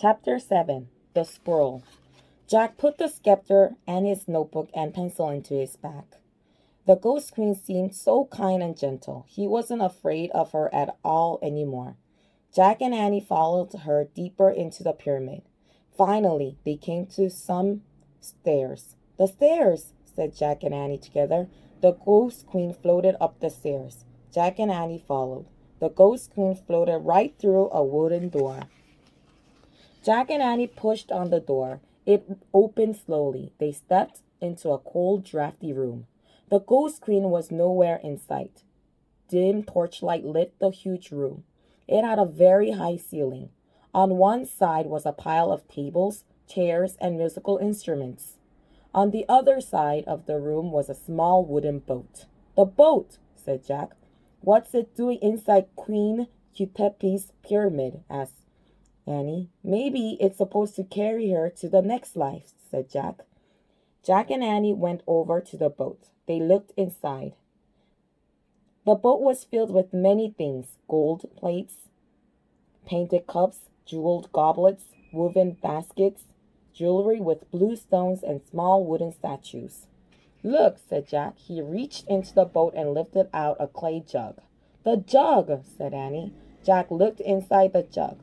Chapter 7. The Squirrel. Jack put the scepter and his notebook and pencil into his bag. The ghost queen seemed so kind and gentle. He wasn't afraid of her at all anymore. Jack and Annie followed her deeper into the pyramid. Finally, they came to some stairs. The stairs, said Jack and Annie together. The ghost queen floated up the stairs. Jack and Annie followed. The ghost queen floated right through a wooden door. Jack and Annie pushed on the door. It opened slowly. They stepped into a cold, drafty room. The ghost queen was nowhere in sight. Dim torchlight lit the huge room. It had a very high ceiling. On one side was a pile of tables, chairs, and musical instruments. On the other side of the room was a small wooden boat. "The boat," said Jack. "What's it doing inside Queen Cutepi's pyramid?" asked Annie. "Maybe it's supposed to carry her to the next life," said Jack. Jack and Annie went over to the boat. They looked inside. The boat was filled with many things: gold plates, painted cups, jeweled goblets, woven baskets, jewelry with blue stones, and small wooden statues. "Look," said Jack. He reached into the boat and lifted out a clay jug. "The jug," said Annie. Jack looked inside the jug.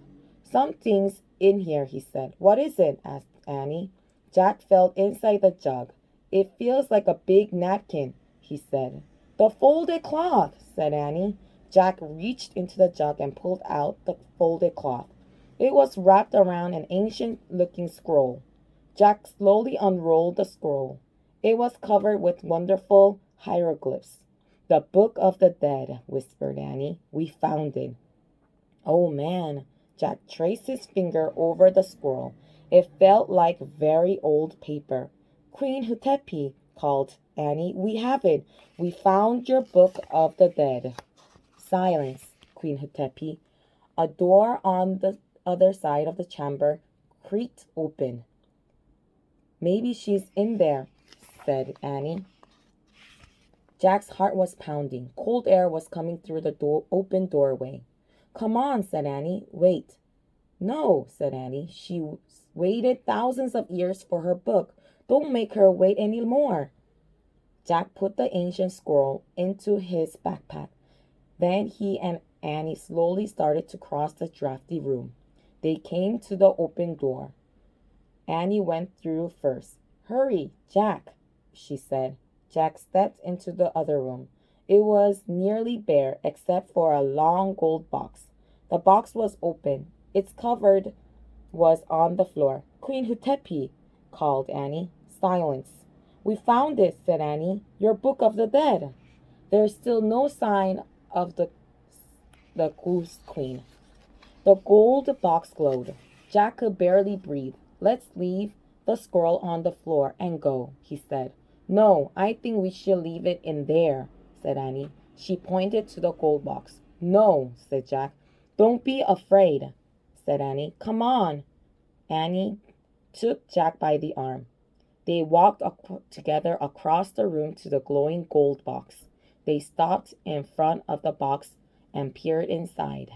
"Something's in here," he said. "What is it?" asked Annie. Jack felt inside the jug. "It feels like a big napkin," he said. "The folded cloth," said Annie. Jack reached into the jug and pulled out the folded cloth. It was wrapped around an ancient-looking scroll. Jack slowly unrolled the scroll. It was covered with wonderful hieroglyphs. "The Book of the Dead," whispered Annie. "We found it." "Oh, man." Jack traced his finger over the scroll. It felt like very old paper. "Queen Hutepi," called Annie. "We have it. We found your Book of the Dead." "Silence, Queen Hutepi." A door on the other side of the chamber creaked open. "Maybe she's in there," said Annie. Jack's heart was pounding. Cold air was coming through the open doorway. "Come on," said Annie. "Wait." "No," said Annie. "She waited thousands of years for her book. Don't make her wait any more." Jack put the ancient scroll into his backpack. Then he and Annie slowly started to cross the drafty room. They came to the open door. Annie went through first. "Hurry, Jack," she said. Jack stepped into the other room. It was nearly bare except for a long gold box. The box was open. Its cover was on the floor. "Queen Hutepi," called Annie. "Silence." "We found it," said Annie. "Your Book of the Dead." There's still no sign of the Goose Queen. The gold box glowed. Jack could barely breathe. "Let's leave the scroll on the floor and go," he said. "No, I think we should leave it in there," said Annie. She pointed to the gold box. "No," said Jack. "Don't be afraid," said Annie. "Come on." Annie took Jack by the arm. They walked together across the room to the glowing gold box. They stopped in front of the box and peered inside.